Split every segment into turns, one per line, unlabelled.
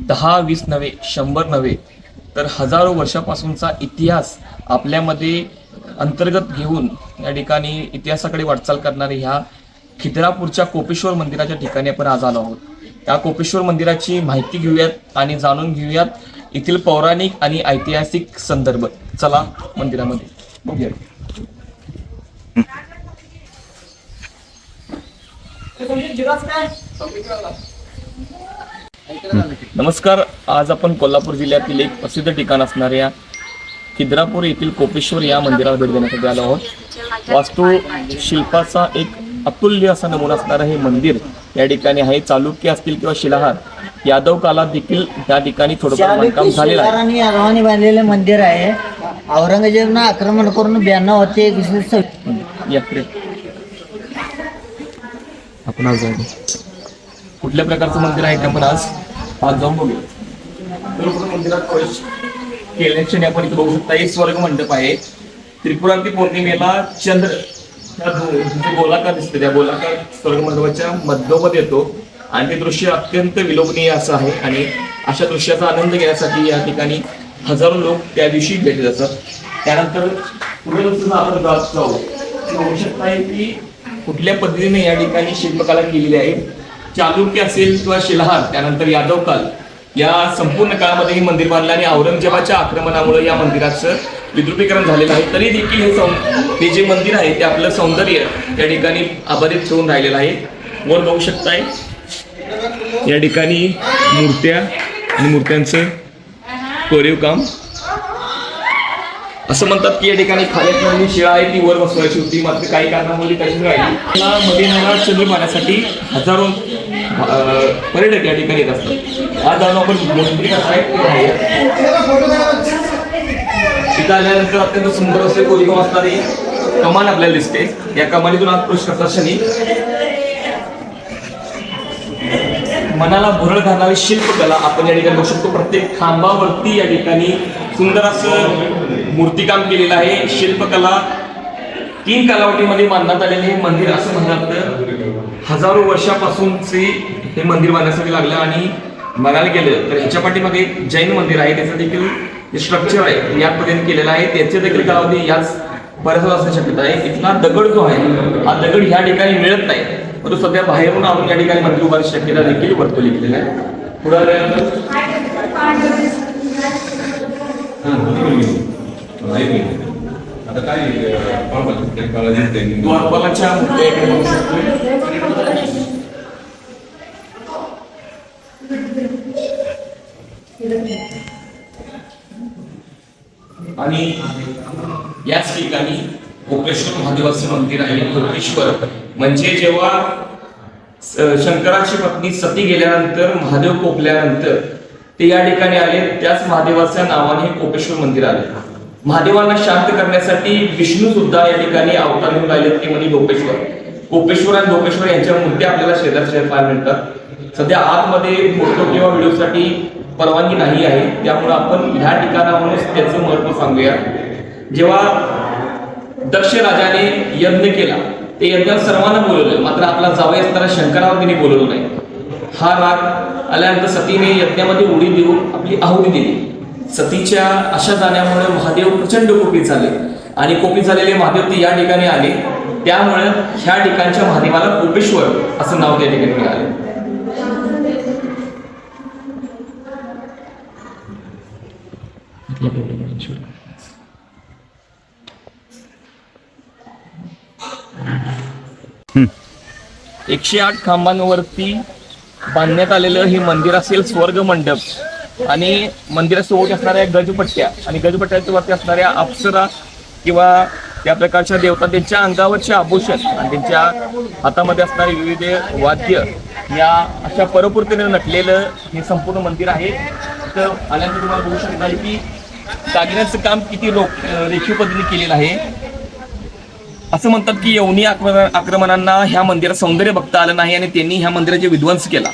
10-20 नव्हे, 100 नव्हे, तर हजारो वर्षापासूनचा इतिहास आपल्यामध्ये अंतर्गत घेऊन या ठिकाणी इतिहासाकडे वाटचाल करणारे ह्या खिद्रापूरच्या कोपेश्वर मंदिराच्या ठिकाणी आपण आज आलो आहोत. त्या कोपेश्वर मंदिराची माहिती घेऊयात आणि जाणून घेऊयात येथील पौराणिक आणि ऐतिहासिक संदर्भ. चला मंदिरामध्ये बघूया. नमस्कार. आज आपण कोल्हापूर जिल्ह्यातील एक प्रसिद्ध ठिकाण असणाऱ्या खिद्रापूर येथील कोपेश्वर या मंदिराला भेट देण्यासाठी आलो आहोत. वास्तुशिल्पाचा एक अतुल्य असा नमुना असणारं हे मंदिर या ठिकाणी आहे. चालुक्य असतील किंवा शिलाहार, यादव काळात देखील त्या ठिकाणी थोडंफार बांधकाम झालेलं आहे.
आणि यादवांनी बांधलेले मंदिर आहे. औरंगजेबनं आक्रमण करून 92 होते.
आपण आज जाऊ. कुठल्या प्रकारचं मंदिर आहे ते आपण आज जाऊन बघूया. मंदिरात प्रवेश केल्याने आपण इथे बघू शकता एक स्वर्ग मंडप आहे. त्रिपुरांती पौर्णिमेला चंद्र गोलाकार दिसते, त्या गोलाकार स्वर्ग मंडपाच्या मध्योमध येतो आणि ते दृश्य अत्यंत विलोभनीय असं आहे. आणि अशा दृश्याचा आनंद घेण्यासाठी या ठिकाणी हजारो लोक त्या दिवशी भेट देतात. त्यानंतर पुढे आपण जाऊ बघू शकता की कुठल्या पद्धतीने या ठिकाणी शिल्पकला केलेली आहे. चालुक्य असेल किंवा शिलाहार, त्यानंतर यादव काल, या संपूर्ण काळामध्ये हे मंदिर बांधलं आणि औरंगजेबाच्या आक्रमणामुळे या मंदिराचं विद्रुपीकरण झालेलं आहे. तरी देखील हे जे मंदिर आहे ते आपलं सौंदर्य या ठिकाणी अबाधित ठेवून राहिलेलं आहे. वर बघू शकताय या ठिकाणी मूर्त्या आणि मूर्त्यांचं कोरीव काम. असं म्हणतात की या ठिकाणी खाली शिळा आहे ती वर बसवायची होती, मात्र काही कारणामुळे तशीच राहिली. मदिनाला चंद्र पाहण्यासाठी हजारो पर्यटक या ठिकाणी येत असतात. आज जाऊन आपण मंदिर कसं आहे तिथं आल्यानंतर अत्यंत सुंदर असे कोरीव असणारी कमान आपल्याला दिसते. या कमानीतून आज प्रवेश करता क्षणी मनाला भुरळ घालणारी शिल्पकला आपण या ठिकाणी बघू शकतो. प्रत्येक खांबावरती या ठिकाणी सुंदर असं मूर्तिकाम केलेलं आहे. शिल्पकला 3 कालावधीमध्ये बांधण्यात आलेले हे मंदिर असं म्हणतात तर हजारो वर्षापासूनचे हे मंदिर बांधण्यासाठी लागलं. आणि बघायला गेलं तर ह्याच्या पाठीमागे एक जैन मंदिर आहे, त्याचं देखील जे स्ट्रक्चर आहे याच पद्धतीने केलेलं आहे. त्याचे देखील कालावधी याच बऱ्याच असण्याची शक्यता आहे. इथला दगड जो आहे हा दगड ह्या ठिकाणी मिळत नाही, परंतु सध्या बाहेरून आणून या ठिकाणी मंदिर उभारण्याची शक्यता देखील वर्तवली गेलेली आहे. पुढे
आता काय
द्वारपालाच्या आणि याच ठिकाणी कोपेश्वर महादेवाचे मंदिर आहे. कोपेश्वर म्हणजे जेव्हा शंकराची पत्नी सती गेल्यानंतर महादेव कोपल्यानंतर ते या ठिकाणी आले, त्याच महादेवाच्या नावाने कोपेश्वर मंदिर आले. महादेवांना शांत करण्यासाठी विष्णू सुद्धा या ठिकाणी अवतार घेऊन राहिले, ते म्हणजे डोपेश्वर. कोपेश्वर आणि डोपेश्वर यांच्या मूर्त्या आपल्याला शेजारी पाहायला मिळतात. सध्या आतमध्ये फोटो किंवा व्हिडिओसाठी परवानगी नाही आहे, त्यामुळे आपण ह्या ठिकाणावरून त्याचं महत्व सांगूया. जेव्हा दक्ष राजाने यज्ञ केला, ते यज्ञात सर्वांना बोलवलं, मात्र आपला जावई असणारा शंकरावर तिने बोलवलं नाही. हा राग आल्यानंतर सतीने यज्ञामध्ये उडी देऊन आपली आहुती दिली. सतीच्या अशा जाण्यामुळे महादेव प्रचंड कोपित झाले आणि कोपित झालेले महादेव ते या ठिकाणी आले. त्यामुळे ह्या ठिकाणच्या महादेवाला कोपेश्वर असं नाव त्या ठिकाणी मिळाले.
हम्म.
108 खांबांवरती बांधण्यात आलेलं हे मंदिर असेल स्वर्ग मंडप. आणि मंदिरासोबत असणाऱ्या गजपट्ट्या आणि गजपट्ट्याच्या वरती असणाऱ्या अप्सरा किंवा त्या प्रकारच्या देवता, त्यांच्या अंगावरचे आभूषण आणि त्यांच्या हातामध्ये असणारे विविध वाद्य, या अशा परपूर्तीने नटलेलं हे संपूर्ण मंदिर आहे. तर आल्यानंतर तुम्हाला बघू शकता की दागिन्याचं काम किती रेखीव पद्धतीने केलेलं आहे. असं म्हणतात की यवनी आक्रमणांना ह्या मंदिरात सौंदर्य बघता आलं नाही आणि त्यांनी ह्या मंदिराचे विध्वंस केला.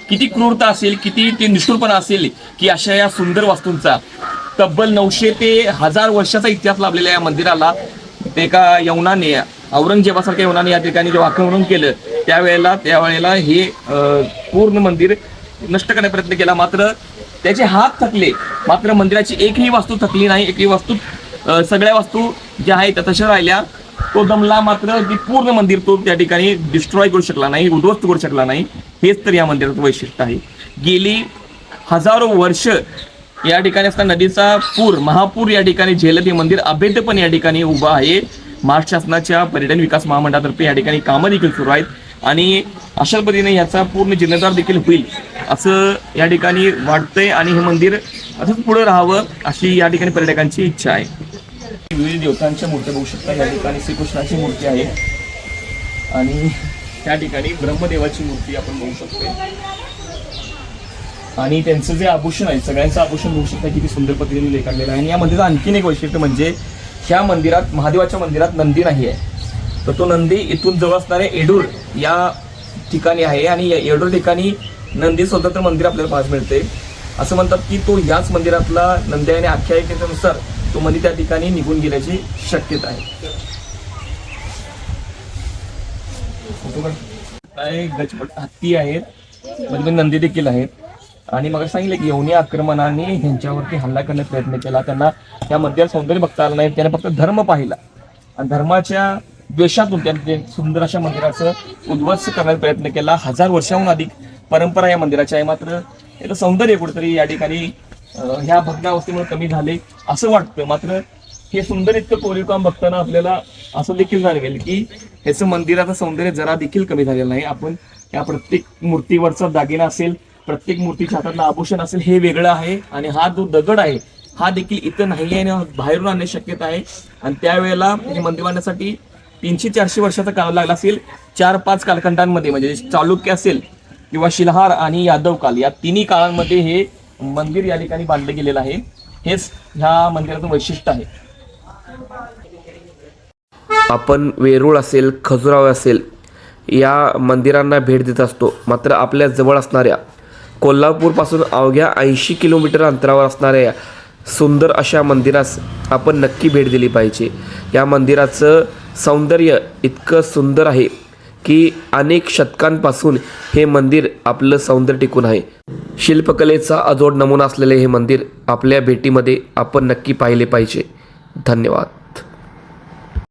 किती क्रूरता असेल, किती ते निष्ठुरपणा असेल की अशा या सुंदर वास्तूंचा तब्बल 900 ते 1000 वर्षाचा इतिहास लाभलेल्या या मंदिराला एका यवनाने, औरंगजेबासारख्या यवनाने या ठिकाणी जेव्हा आक्रमण केलं त्यावेळेला हे पूर्ण मंदिर नष्ट करण्याचा प्रयत्न केला, मात्र त्याचे हात थकले, मात्र मंदिराची एकही वास्तू थकली नाही. एकही वास्तू सगळ्या वस्तू ज्या आहेत त्या तशा राहिल्या. तो दमला, मात्र ती पूर्ण मंदिर तो त्या ठिकाणी डिस्ट्रॉय करू शकला नाही, उद्ध्वस्त करू शकला नाही. हेच तर या मंदिराचं वैशिष्ट्य आहे. गेली हजारो वर्ष या ठिकाणी असताना नदीचा पूर, महापूर या ठिकाणी झेलत हे मंदिर अभेद्यपणे या ठिकाणी उभं आहे. महाराष्ट्र शासनाच्या पर्यटन विकास महामंडळातर्फे या ठिकाणी कामं देखील सुरू आहेत आणि अशा पद्धतीने याचा पूर्ण जीर्णोद्धार देखील होईल असं या ठिकाणी वाटतंय आणि हे मंदिर असंच पुढे राहावं अशी या ठिकाणी पर्यटकांची इच्छा आहे. विविध देवतांच्या मूर्त्या बघू शकता. या ठिकाणी श्रीकृष्णाची मूर्ती आहे आणि त्या ठिकाणी ब्रह्मदेवाची मूर्ती आपण बघू शकतो आणि त्यांचं जे आभूषण आहे, सगळ्यांचं आभूषण बघू शकता किती सुंदर पद्धतीने रेखाटलेलं आहे. आणि या मंदिराचं आणखीन एक वैशिष्ट्य म्हणजे ह्या मंदिरात, महादेवाच्या मंदिरात नंदी नाही आहे. तर तो नंदी इथून जवळ असणारे येडूर या ठिकाणी आहे आणि या येडूर ठिकाणी नंदी स्वतंत्र मंदिर आपल्याला पाहायला मिळते. असं म्हणतात की तो याच मंदिरातला नंदी आहे आणि आख्यायिकेनुसार तो मंदिर त्या ठिकाणी निघून गेल्याची शक्यता आहे. गजपट हत्ती आहेत, मध्ये नंदी देखील आहेत आणि मग सांगितलं की यवनी आक्रमणाने ह्यांच्यावरती हल्ला करण्याचा प्रयत्न केला. त्यांना त्या मंदिरात सौंदर्य बघता आलं नाही, त्याने फक्त धर्म पाहिला आणि धर्माच्या द्वेषातून त्यांनी सुंदर अशा मंदिराचं उद्ध्वस्त करण्याचा प्रयत्न केला. 1000 वर्षाहून अधिक परंपरा या मंदिराची आहे, मात्र याचं सौंदर्य कुठेतरी या ठिकाणी ह्या भग्नावस्थेमुळे कमी झाले असं वाटतं. मात्र हे सुंदर इतकं कोरीव काम बघताना आपल्याला असं देखील जाणवेल की ह्याचं मंदिराचं सौंदर्य जरा देखील कमी झालेलं नाही. आपण या प्रत्येक मूर्तीवरचा दागिना असेल, प्रत्येक मूर्तीच्या हातातलं आभूषण असेल, हे वेगळं आहे आणि हा जो दगड आहे हा देखील इथं नाही आहे आणि बाहेरून आणण्याची शक्यता आहे. आणि त्यावेळेला हे मंदिर बांधण्यासाठी 300-400 वर्षाचा काळ लागला असेल. 4-5 कालखंडांमध्ये म्हणजे चालुक्य असेल किंवा शिलहार आणि यादव काल या तिन्ही काळांमध्ये हे मंदिर या ठिकाणी बांधलं गेलेलं आहे. हेच ह्या मंदिराचं वैशिष्ट्य आहे.
आपण वेरूळ असेल, खजुराहो असेल या मंदिरांना भेट देत असतो, मात्र आपल्या जवळ असणाऱ्या कोल्हापूरपासून अवघ्या 80 किलोमीटर अंतरावर असणाऱ्या सुंदर अशा मंदिरास आपण नक्की भेट दिली पाहिजे. या मंदिराचं सौंदर्य इतकं सुंदर आहे की अनेक शतकांपासून हे मंदिर आपलं सौंदर्य टिकून आहे. शिल्पकलेचा अजोड नमुना असलेले हे मंदिर आपल्या भेटीमध्ये आपण नक्की पाहिले पाहिजे. धन्यवाद.